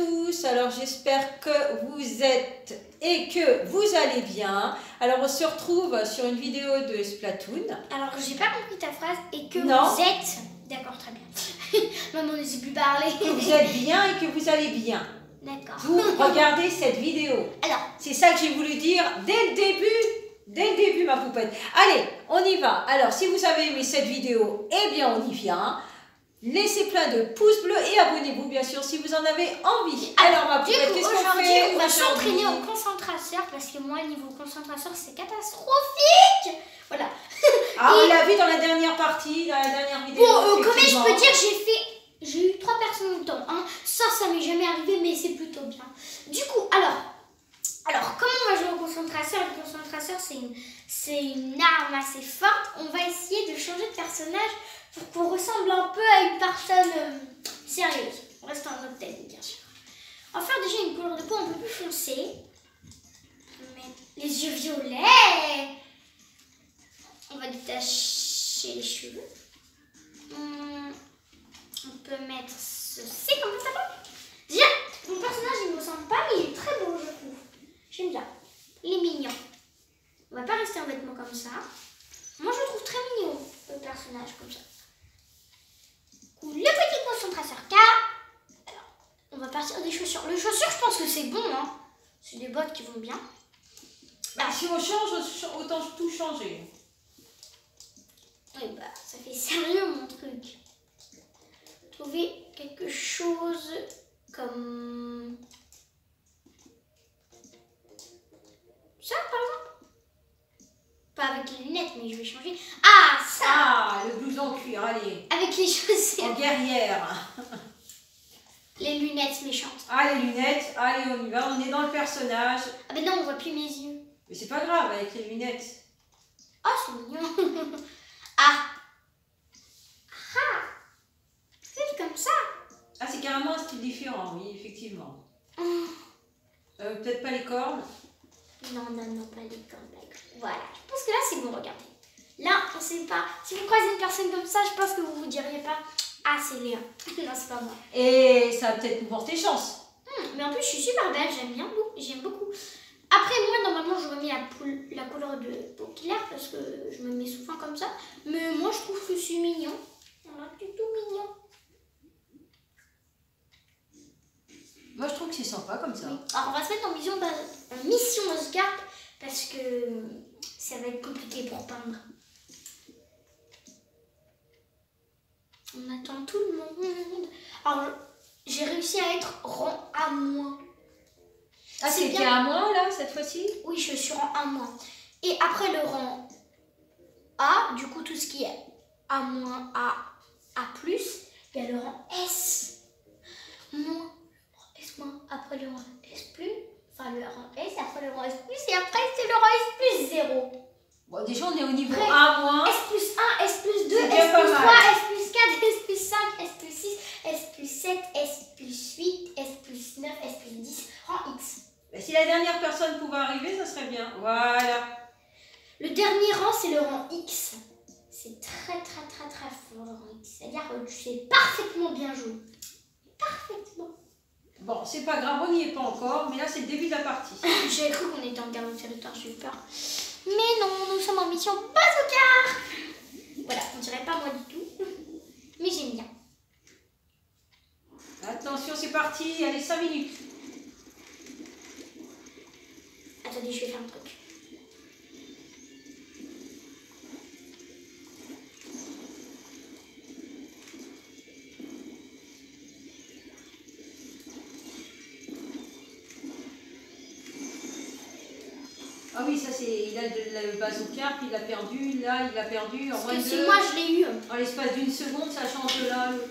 tous, alors j'espère que vous êtes et que vous allez bien. Alors on se retrouve sur une vidéo de Splatoon. Alors j'ai pas compris ta phrase et que Non. vous êtes... D'accord, très bien. Maman ne sait plus parler. Que vous êtes bien et que vous allez bien. D'accord. Vous regardez cette vidéo. Alors, c'est ça que j'ai voulu dire dès le début ma poupette. Allez, on y va. Alors si vous avez aimé cette vidéo, eh bien on y vient. Laissez plein de pouces bleus et abonnez-vous bien sûr si vous en avez envie. Alors ma poupette, qu'est-ce qu'on fait? On va s'entraîner au concentrateur parce que moi niveau concentrateur c'est catastrophique. Voilà. Ah, on l'a vu dans la dernière partie, dans la dernière vidéo. Bon, comment je peux dire, j'ai eu 3 personnes en même temps. Hein. Ça m'est jamais arrivé, mais c'est plutôt bien. Du coup, alors comment on va jouer au concentrateur? Le concentrateur, c'est une arme assez forte. On va essayer de changer de personnage pour qu'on ressemble un peu à une personne sérieuse. On reste en notre tête, bien sûr. On va faire déjà une couleur de peau un peu plus foncée. On va mettre les yeux violets. On va détacher les cheveux. On peut mettre ceci, comme ça. Déjà, mon personnage, il ne me ressemble pas, mais il est très beau, je trouve. J'aime bien. Il est mignon. On va pas rester en vêtements comme ça. Moi, je le trouve très mignon, le personnage, comme ça. Le petit concentrateur K. Alors, on va partir des chaussures. Les chaussures, je pense que c'est bon, hein. C'est des bottes qui vont bien. Bah, si on change, autant tout changer. Oui, bah, ça fait sérieux, mon truc. Trouver quelque chose comme ça, par exemple. Pas avec les lunettes, mais je vais changer. Ah, ça. Ah, le blouson cuir, allez. Avec les chaussures. En guerrière. Les lunettes méchantes. Ah, les lunettes, allez, on y va, on est dans le personnage. Ah ben non, on voit plus mes yeux. Mais c'est pas grave avec les lunettes. Ah, c'est mignon. Ah. Ah. C'est comme ça. Ah, c'est carrément un style différent, oui, effectivement. Peut-être pas les cornes. Non, pas les cornes. Voilà, je pense que là, c'est bon, regardez. Là, on sait pas. Si vous croisez une personne comme ça, je pense que vous vous diriez pas « Ah, c'est Léa. » Non, c'est pas moi. Et ça va peut-être nous porter chance. Mais en plus, je suis super belle, j'aime beaucoup. Après, moi, normalement, j'aurais mis la couleur de peau claire parce que je me mets souvent comme ça. Mais moi, je trouve que je suis mignon. Voilà, du tout mignon. Moi, je trouve que c'est sympa comme ça. Oui. Alors, on va se mettre en mission Oscar parce que ça va être compliqué pour peindre. On attend tout le monde. Alors, j'ai réussi à être rang A-. Ah, c'était à moi, là, cette fois-ci? Oui, je suis rang A-. Et après le rang A, du coup, tout ce qui est A-, A+, il y a le rang S-. Après le rang S+, enfin le rang S, après le rang S+, et après c'est le rang S+, 0. Bon, déjà, on est au niveau A-. S+1, S+2, S+3, S+4, S+5, S+6, S+7, S+8, S+9, S+10, rang X. Ben, si la dernière personne pouvait arriver, ça serait bien. Voilà. Le dernier rang, c'est le rang X. C'est très fort le rang X. C'est-à-dire que tu sais parfaitement bien jouer. Parfaitement. Bon, c'est pas grave, on n'y est pas encore, mais là, c'est le début de la partie. J'avais cru qu'on était en guerre de territoire, j'ai eu peur. Mais non, nous sommes en mission bazooka. Voilà, on dirait pas moi du tout. Mais j'aime bien. Attention, c'est parti. Allez, 5 minutes. Attendez, je vais faire un truc. Ah oui, ça c'est. Il a le bazooka, puis il l'a perdu. Là, il l'a perdu en moins de. Si moi je l'ai eu. En l'espace d'une seconde, ça change de là à l'autre.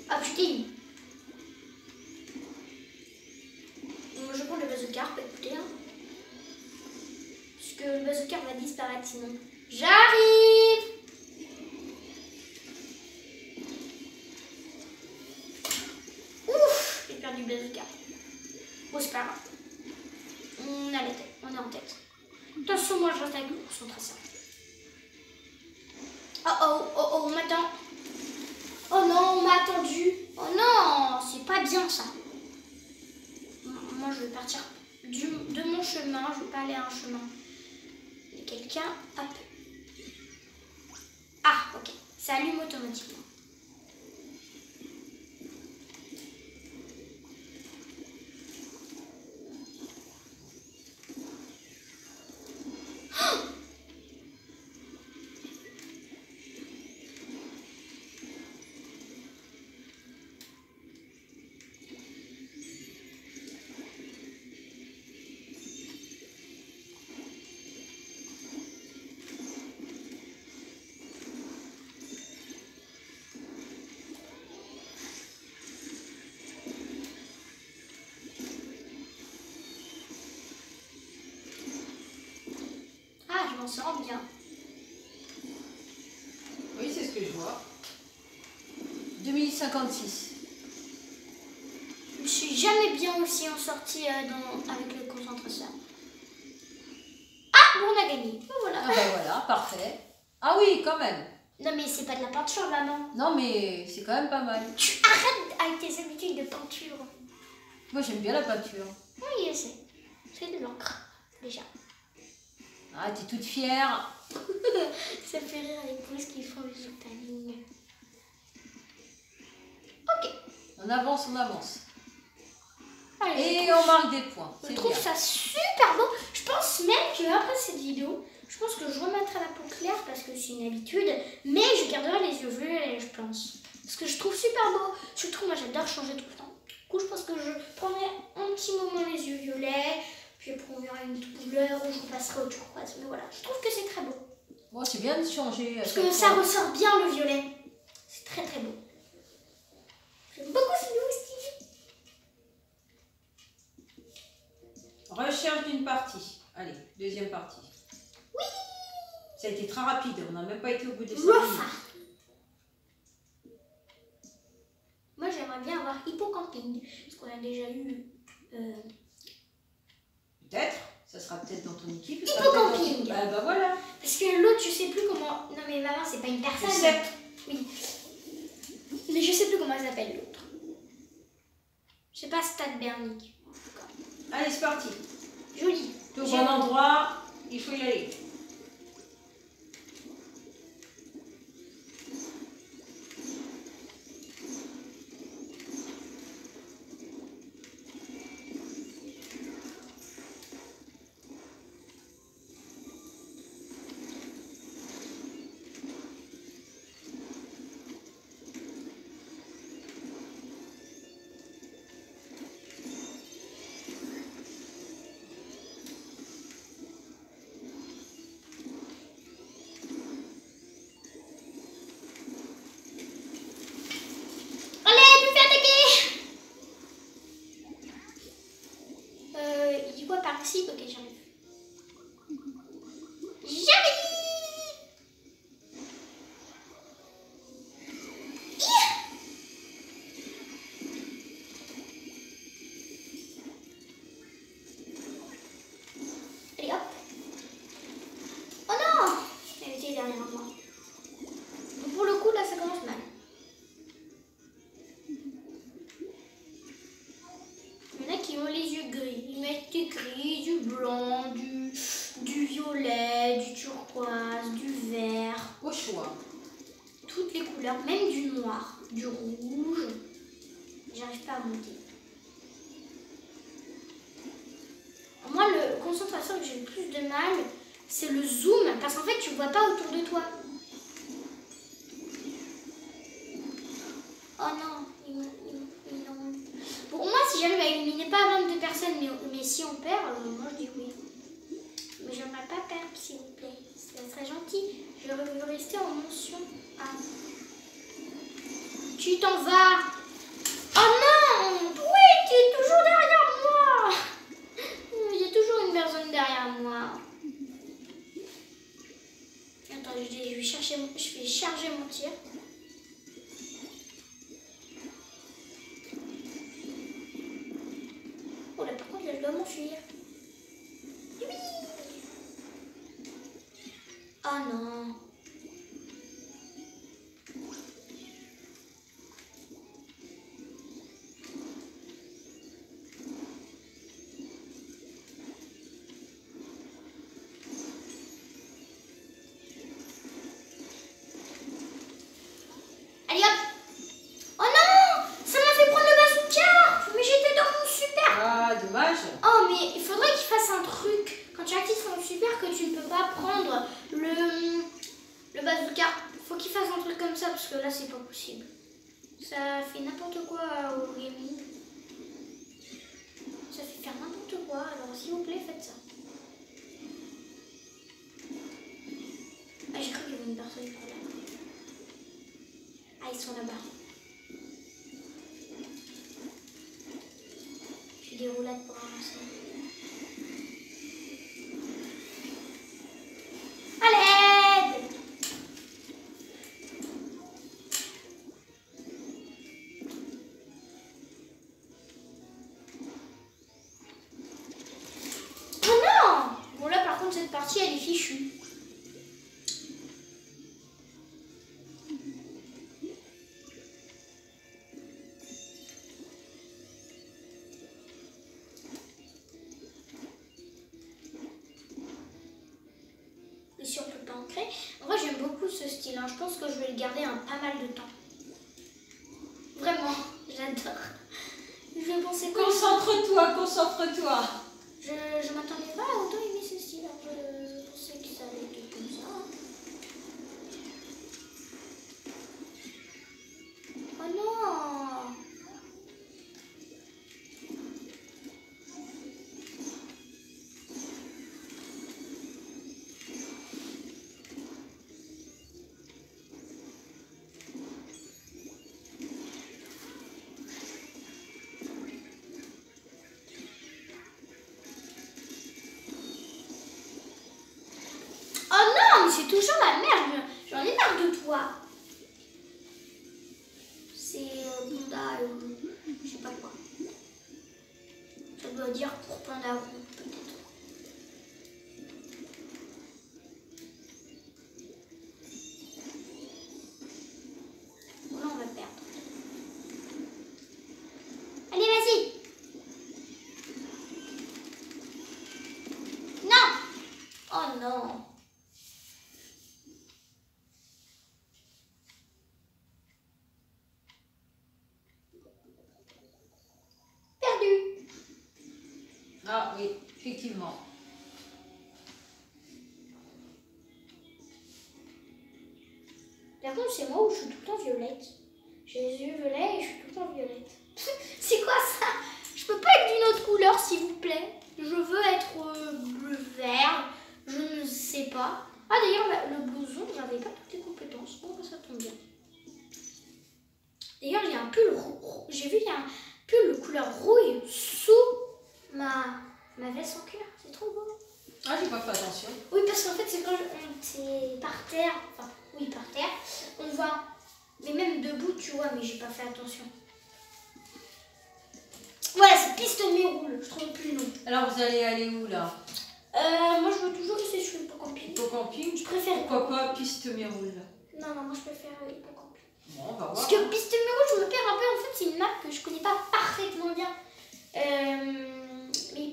Ah putain. Moi je prends le bazooka, écoutez. Hein. Parce que le bazooka va disparaître sinon. J'arrive. Ouf, j'ai perdu le bazooka. Bon, c'est pas grave. On est en tête. Attention, moi je reste avec le concentration. Oh oh, oh oh, on m'attend. Oh non, on m'a attendu. Oh non, c'est pas bien ça. Moi, je vais partir de mon chemin. Je vais pas aller à un chemin. Il y a quelqu'un. Hop. Ah, ok. Ça allume automatiquement. Ah, je m'en sors bien. Oui, c'est ce que je vois. 2056. Je suis jamais bien aussi en sortie avec le concentrateur. Ah, bon, on a gagné. Voilà. Ah ben voilà, parfait. Ah oui, quand même. Non, mais c'est pas de la peinture, maman. Non, mais c'est quand même pas mal. Tu arrêtes avec tes habitudes de peinture. Moi, j'aime bien la peinture. Oui, je sais. C'est de l'encre, déjà. Ah, t'es toute fière. Ça fait rire les pouces qui font juste ta ligne. Ok. On avance, on avance. Allez, Et on marque des points. je C'est trouve bien. ça super beau. Je pense même qu'après cette vidéo, je pense que je remettrai la peau claire parce que c'est une habitude. Mais je garderai les yeux violets, je pense. Parce que je trouve super beau. Surtout, moi, j'adore changer tout le temps. Du coup, je pense que je prendrai un petit moment les yeux violets. Puis après, on verra une autre couleur ou je repasserai au turquoise. Mais voilà, je trouve que c'est très beau. Bon, c'est bien de changer. Parce que ça ressort bien le violet. C'est très très beau. J'aime beaucoup ce nouveau style. Recherche d'une partie. Allez, deuxième partie. Oui. Ça a été très rapide. On n'a même pas été au bout des 5 Rofa. minutes. Moi, j'aimerais bien avoir Hippocamping. Parce qu'on a déjà eu... Peut-être. Ça sera peut-être dans ton équipe. Hippocamping. Bah voilà. Parce que l'autre, je sais plus comment... Non mais maman, c'est pas une personne. Je sais. Oui. Mais je sais plus comment elle s'appelle l'autre. Je sais pas, Stade Bernic. En tout cas. Allez, c'est parti. Joli. T'es au bon endroit. Il faut y aller. Allez, je me fais attaquer. Il dit quoi par ici? Ok, j'arrive. J'arrive. Allez, hop. Oh non! Elle était derrière moi. Donc pour le coup, là, ça commence mal. Il y en a qui ont les yeux gris. Ils mettent du gris, du blanc, du violet, du turquoise, du vert. Au choix. Toutes les couleurs, même du noir, du rouge. J'arrive pas à monter. Moi, le concentration que j'ai le plus de mal, c'est le zoom, parce qu'en fait, tu vois pas autour de toi. Oh non, ils l'ont. Bon, moi, si j'arrive à éliminer pas 22 personnes, mais si on perd, moi je dis oui. Mais j'aimerais pas perdre, s'il vous plaît. Ça serait gentil. Je veux rester en mention. Ah. Tu t'en vas. Oh non! Oui, tu es toujours derrière moi. Il y a toujours une personne derrière moi. Attends, je vais charger mon tir. Oh là, par contre, là, je dois m'enfuir. Oui. Oh non. truc comme ça parce que là c'est pas possible. Ça fait n'importe quoi au gaming. Ça fait faire n'importe quoi. Alors s'il vous plaît, faites ça. Ah, j'ai cru qu'il y avait une personne par là. Ah, ils sont là-bas. J'ai des roulades pour avancer. À l'aide! Oh non! Bon là par contre cette partie elle est fichue. Ici on peut pas ancrer. En vrai j'aime beaucoup ce style, hein. Je pense que je vais le garder un pas mal de temps. Vraiment, j'adore. Je pensais pas. Concentre-toi, concentre-toi. Je m'attendais pas à autant aimer ce style. Hein. Je pensais que ça allait être comme ça. Hein. Oh non! Oh non, mais c'est toujours la merde. J'en ai marre de toi. C'est Panda, je sais pas quoi. Ça doit dire pour Panda peut-être. Bon, là on va perdre. Allez, vas-y. Non. Oh non. Perdu. Ah oui, effectivement. Par contre, c'est moi où je suis tout le temps violette. J'ai les yeux violets et je suis tout le temps violette. C'est quoi ça? Je peux pas être d'une autre couleur, s'il vous plaît. Je veux être bleu vert. Je ne sais pas. Ah d'ailleurs, le blouson, j'avais pas toutes les compétences. Oh, ça tombe bien. D'ailleurs, il y a un pull. J'ai vu, il y a un pull couleur rouille sous ma veste en cuir. C'est trop beau. Ah, j'ai pas fait attention. Oui, parce qu'en fait, c'est quand c'est par terre. Enfin, oui, par terre. On voit. Mais même debout, tu vois, mais j'ai pas fait attention. Voilà, c'est piste méroule. Je trouve plus le nom. Alors, vous allez aller où là? Moi, je veux toujours rester sur l'hippocamping. Hippocamping? Je préfère. Pourquoi pas piste méroule? Non, non, moi, je préfère l'hippocamping. Bon, on va voir. Parce que piste méroule, je me perds un peu. En fait, c'est une map que je connais pas parfaitement bien. Mais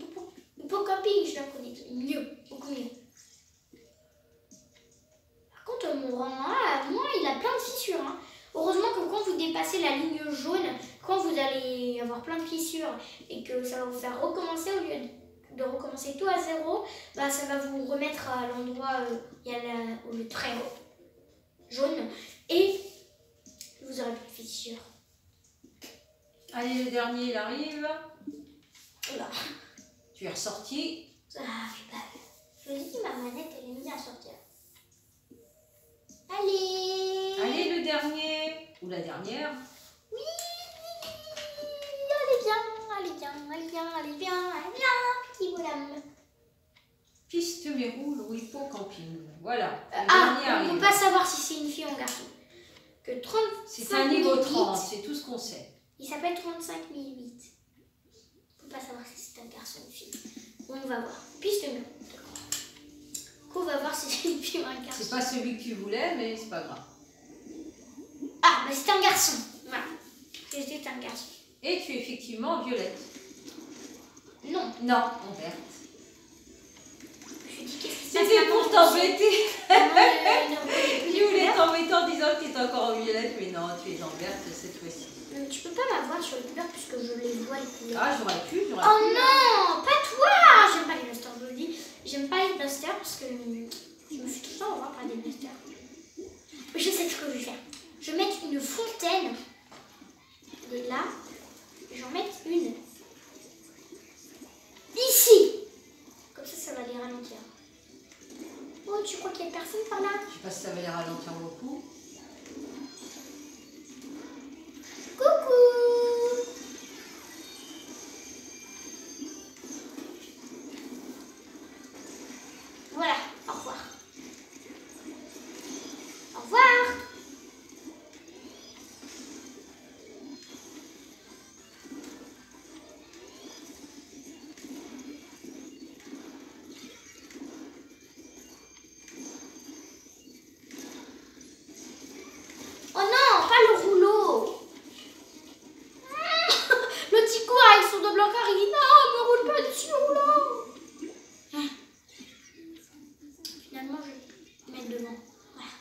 hippocamping, je la connais mieux. Beaucoup mieux. Par contre, mon rang 1, moi, il a plein de fissures. Hein. Heureusement que quand vous dépassez la ligne jaune, quand vous allez avoir plein de fissures et que ça va vous faire recommencer au lieu de recommencer tout à zéro, bah, ça va vous remettre à l'endroit où il y a le trait jaune et vous aurez plus de fissures. Allez, le dernier, il arrive. Oula. Tu es ressorti. Ah, j'ai pas vu. Je me dis que ma manette, elle est mise à sortir. Allez. Allez, le dernier. Ou la dernière. Oui. Allez bien, allez bien, allez bien, allez bien, allez bien, petit bonhomme. Piste méroule ou hippocamping. Voilà. Le Ah, dernier on ne arrive. peut pas savoir si c'est une fille ou un garçon. Que 35 C'est un niveau 008, 30, c'est tout ce qu'on sait. Il s'appelle 35 008. On ne peut pas savoir si c'est un garçon ou une fille. On va voir. Piste méroule. Qu'on va voir si c'est une fille ou un garçon. C'est pas celui que tu voulais, mais c'est pas grave. Ah, bah c'est un garçon. Voilà. C'était un garçon. Et tu es effectivement violette. Non. Non, en verte. Je dis qu'est-ce qui se passe C'était pour t'embêter. Je Je voulais t'embêter en disant que tu étais encore en violette, mais non, tu es en verte cette fois-ci. Tu peux pas m'avoir sur les couleurs puisque je les vois les couleurs. Ah, j'aurais pu, Oh non, pas toi. J'aime pas les blasters, je le dis. J'aime pas les blasters parce que je me suis tout le temps avoir par des blasters. Je sais ce que je vais faire. je vais mettre une fontaine. Et là, je vais en mettre une ici. Comme ça va les ralentir. Oh, tu crois qu'il n'y a personne par là? Je sais pas si ça va les ralentir beaucoup. Coucou. Voilà, au revoir. Au revoir. Oh non, pas le rouleau. Le petit con avec son double encart, il dit non, me roule pas dessus le rouleau. Finalement, je vais mettre devant. Voilà.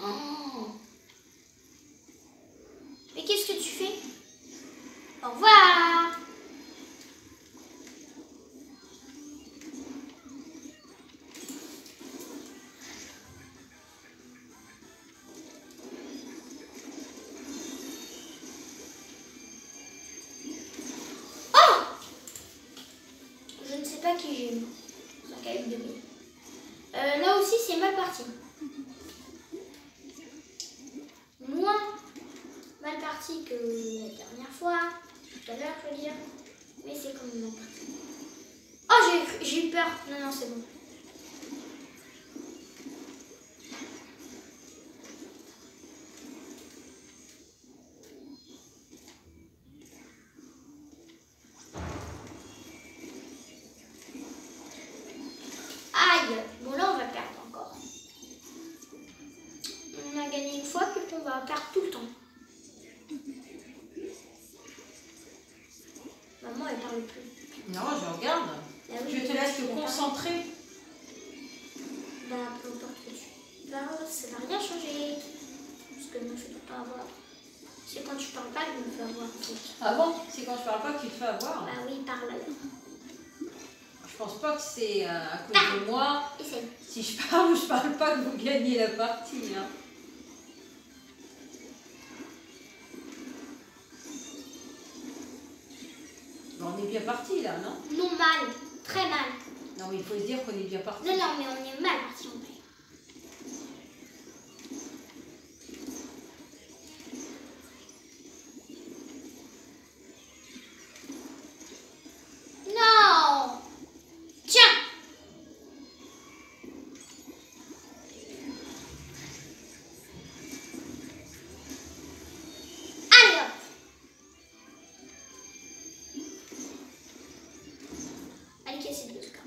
Oh. Mais qu'est-ce que tu fais? Au revoir. Je ne sais pas qui j'aime. C'est un cahier de mille. Là aussi, c'est mal parti. Moins mal parti que la dernière fois. Tout à l'heure, je veux dire. Mais c'est quand même mal parti. Oh, j'ai eu peur. Non, non, c'est bon. Aïe. Bon, là, on va perdre encore. On a gagné une fois, puis on va perdre tout le temps. Maman, elle parle plus. Non, je regarde. Ah oui, Je te laisse te concentrer. Bah, peu importe que tu parles, ça va rien changer. Parce que moi, je ne peux pas avoir. C'est quand tu parles pas que je me fais avoir. En fait. Ah bon? C'est quand je parle pas que tu te fais avoir? Bah oui, parle alors. Je pense pas que c'est à cause de moi. Essaye. Si je parle ou je parle pas que vous gagnez la partie. Hein. Bon, on est bien parti là, non? Non, mal. Très mal. Non, mais il faut se dire qu'on est bien parti. Non, non, mais on est mal parti en vrai. Non. Tiens. Allez hop. Allez, casser le score.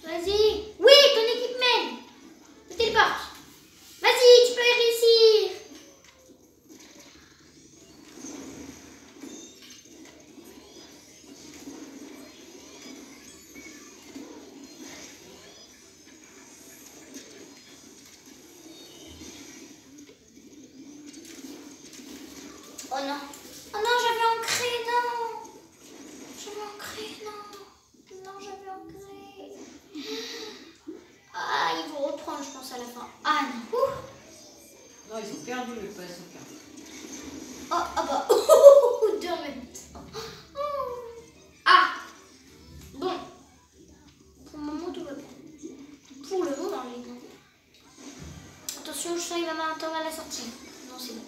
Vas-y. Oui, ton équipe mène. Je téléporte. Vas-y, tu peux y réussir. Oh non. Oh non, j'avais ancré, non. J'avais ancré, non. Non, j'avais ancré. Ah, ils vont reprendre, je pense, à la fin. Ah non. Ouh. Non, ils ont perdu le pas, ils ont perdu. Oh, ah bah. Deux en même temps. Ah. Bon. Pour le moment, tout va bien. Pour le moment, les gars. Attention, je sens qu'il va m'attendre à la sortie. Non, c'est bon.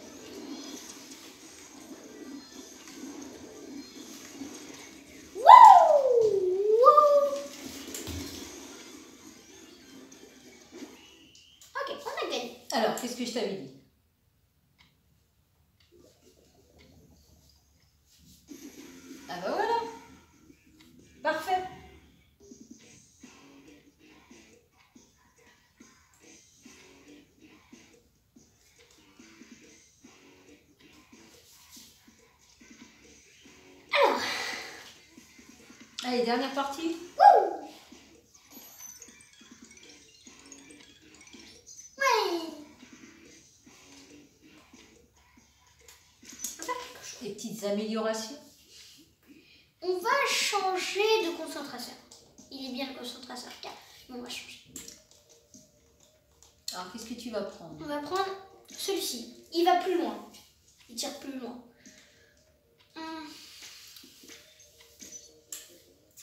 Ok, on a gagné. Alors, qu'est-ce que je t'avais dit? Ah bah voilà. Parfait. Allez, dernière partie. Wouh! Ouais. On va faire quelque chose. Des petites améliorations. On va changer de concentrateur. Il est bien le concentrateur 4, mais on va changer. Alors, qu'est-ce que tu vas prendre? On va prendre celui-ci. Il va plus loin. Il tire plus loin.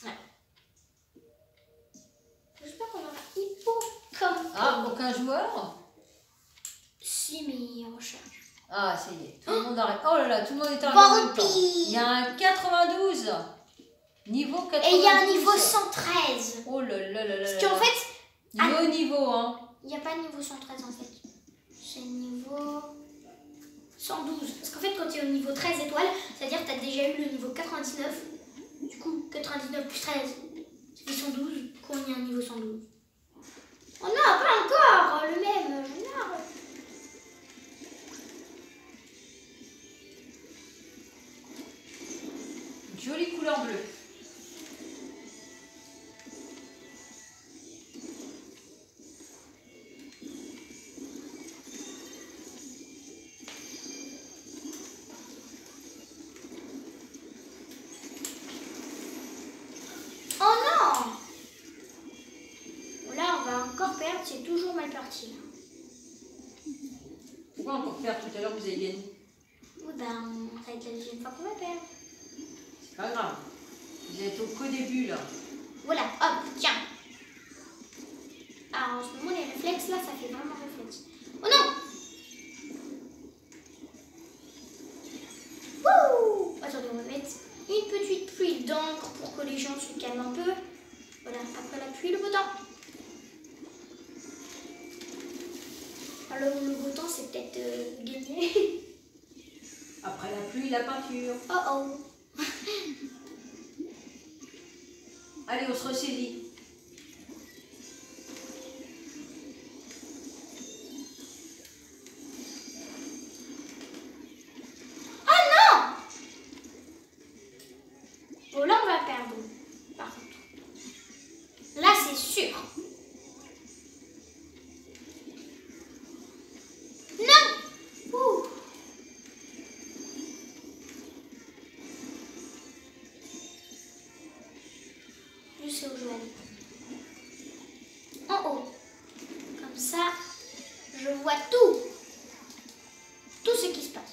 Ouais. J'espère qu'on aura hippocampe. Ah, aucun joueur? Si, mais il recharge. Ah, ça y est, tout le monde arrête. Oh là là, tout le monde est arrivé en même temps. Il y a un 92. Niveau 92. Et il y a un niveau 113. Oh là là là là. Parce qu'en fait, Niveau, hein. il n'y a pas de niveau 113 en fait. C'est niveau 112. Parce qu'en fait, quand tu es au niveau 13 étoiles, c'est-à-dire que tu as déjà eu le niveau 99. Du coup, 99 plus 13, ça fait 112. Du coup, on est à un niveau 112. Oh non, pas encore le même. Non. Jolie couleur bleue. Oh non! Bon, là, on va encore perdre. C'est toujours mal parti. Pourquoi encore perdre? Tout à l'heure, vous avez gagné. Oui, ben, ça va être la deuxième fois qu'on va perdre. C'est pas grave. Vous êtes au qu'au début, là. Voilà, hop, tiens. Ah, en ce moment, les réflexes, là, ça fait vraiment réflexe. Oh non! Wouh! Attendez, on va mettre une petite pluie d'encre pour que les gens se calment un peu. Voilà, après la pluie, le beau temps. Alors, le beau temps, c'est peut-être gagné. Après la pluie, la peinture. Oh oh! Allez, on se ressaisit. Ah non! Bon, là, on va perdre. Par contre. Là, c'est sûr. Non! Ouh. Je sais où je vais aller. En haut. Comme ça, je vois tout. Tout ce qui se passe.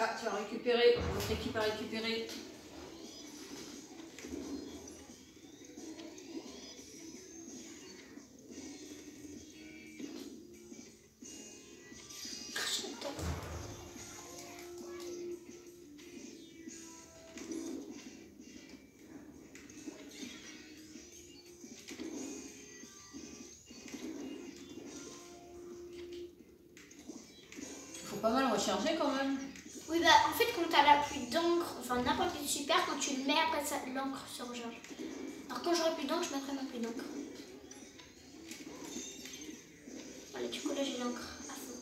Ah, tu as récupéré. Votre équipe a récupéré. Faut pas mal recharger quand même. Oui, bah en fait, quand t'as la pluie d'encre, enfin n'importe quel super, quand tu le mets, après ça, l'encre se recharge. Alors quand j'aurai plus d'encre, je mettrai ma pluie d'encre. Voilà, du coup là j'ai l'encre à fond.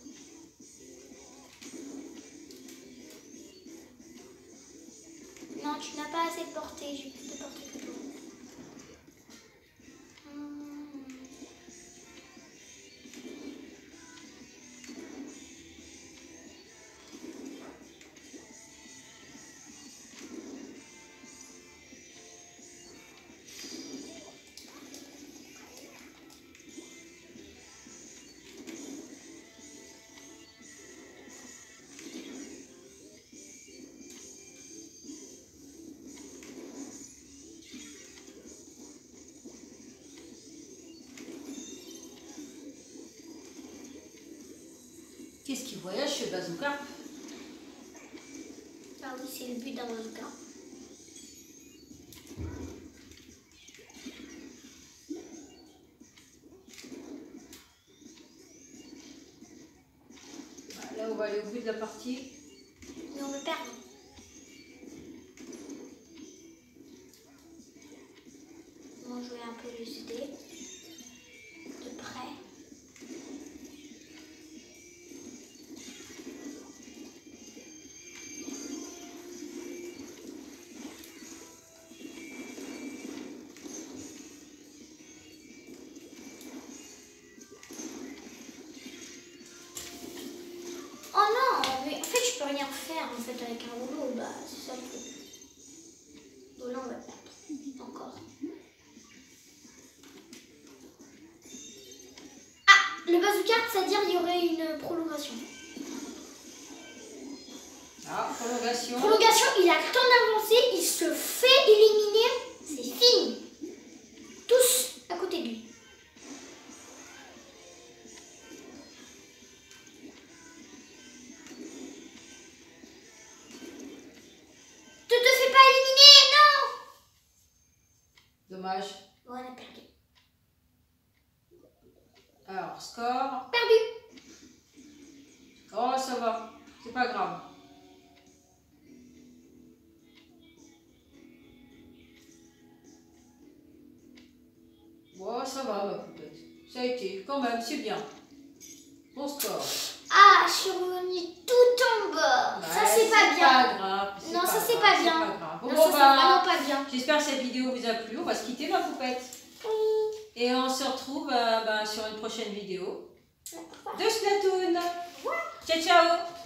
Non, tu n'as pas assez de portée, j'ai plus de portée que toi. Qu'est-ce qui voyage chez Bazooka? Ah oui, c'est le but d'un bazooka. Là, on va aller au bout de la partie. Mais on me perd. Moi, je vais un peu les aider. De près. Oh non, mais en fait, je peux rien faire en fait avec un rouleau. Bah, c'est ça le truc. Donc là, on va perdre. Encore. Ah, le bazooka, c'est-à-dire il y aurait une prolongation. Ah, prolongation. Prolongation, il a le temps d'avancer, il se fait éliminer, c'est fini. Tous à côté de lui. Ne te fais pas éliminer, non! Dommage. Bon, on a perdu. Alors, score. Perdu. Oh, ça va. C'est pas grave. Bon, ça va, ma poupette. Ça a été, quand même, c'est bien. Bon score. Ah, je suis revenue tout en bas. Ouais, Ça, c'est pas bien. Grave, Non, ça, c'est grave, pas bien. Pas grave. Bon, Non, bon, ça, c'est vraiment pas bien. j'espère que cette vidéo vous a plu. On va se quitter, ma poupette. Oui. Et on se retrouve sur une prochaine vidéo Au revoir. de Splatoon. Ciao, ciao.